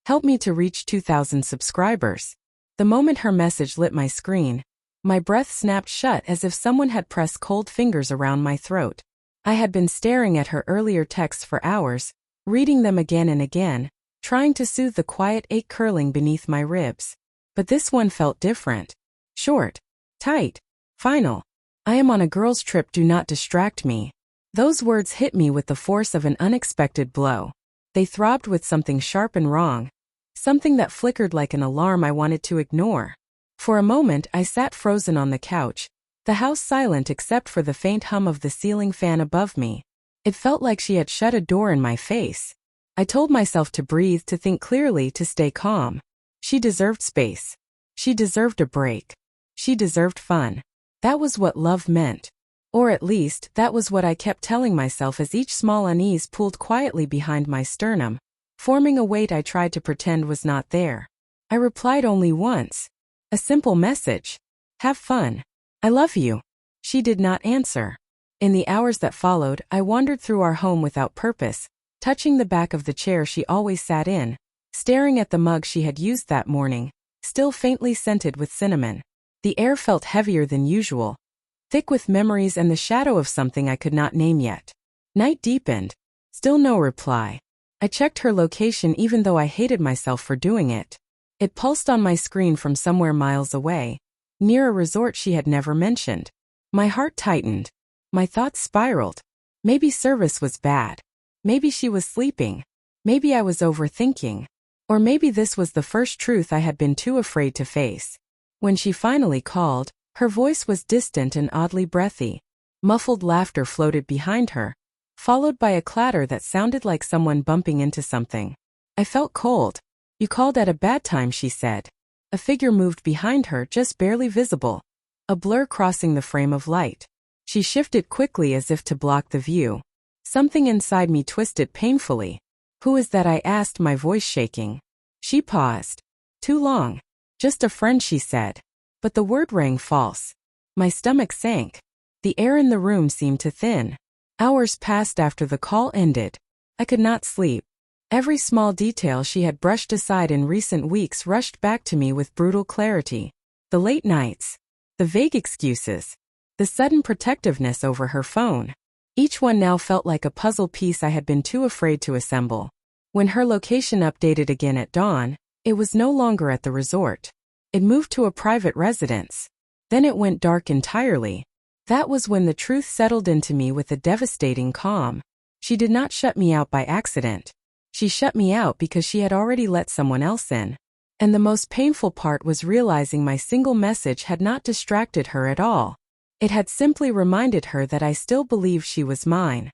Help me to reach 2,000 subscribers. The moment her message lit my screen, my breath snapped shut as if someone had pressed cold fingers around my throat. I had been staring at her earlier texts for hours, reading them again and again, trying to soothe the quiet ache curling beneath my ribs. But this one felt different. Short, tight, final. I am on a girl's trip, do not distract me. Those words hit me with the force of an unexpected blow. They throbbed with something sharp and wrong, something that flickered like an alarm I wanted to ignore. For a moment I sat frozen on the couch, the house silent except for the faint hum of the ceiling fan above me. It felt like she had shut a door in my face. I told myself to breathe, to think clearly, to stay calm. She deserved space. She deserved a break. She deserved fun. That was what love meant. Or at least, that was what I kept telling myself as each small unease pulled quietly behind my sternum, forming a weight I tried to pretend was not there. I replied only once. A simple message. Have fun. I love you. She did not answer. In the hours that followed, I wandered through our home without purpose, touching the back of the chair she always sat in, staring at the mug she had used that morning, still faintly scented with cinnamon. The air felt heavier than usual, thick with memories and the shadow of something I could not name yet. Night deepened. Still no reply. I checked her location even though I hated myself for doing it. It pulsed on my screen from somewhere miles away, near a resort she had never mentioned. My heart tightened. My thoughts spiraled. Maybe service was bad. Maybe she was sleeping. Maybe I was overthinking. Or maybe this was the first truth I had been too afraid to face. When she finally called, her voice was distant and oddly breathy. Muffled laughter floated behind her, followed by a clatter that sounded like someone bumping into something. I felt cold. You called at a bad time, she said. A figure moved behind her, just barely visible, a blur crossing the frame of light. She shifted quickly as if to block the view. Something inside me twisted painfully. Who is that? I asked, my voice shaking. She paused. Too long. Just a friend, she said. But the word rang false. My stomach sank. The air in the room seemed to thin. Hours passed after the call ended. I could not sleep. Every small detail she had brushed aside in recent weeks rushed back to me with brutal clarity. The late nights. The vague excuses. The sudden protectiveness over her phone. Each one now felt like a puzzle piece I had been too afraid to assemble. When her location updated again at dawn, it was no longer at the resort. It moved to a private residence. Then it went dark entirely. That was when the truth settled into me with a devastating calm. She did not shut me out by accident. She shut me out because she had already let someone else in. And the most painful part was realizing my single message had not distracted her at all. It had simply reminded her that I still believed she was mine.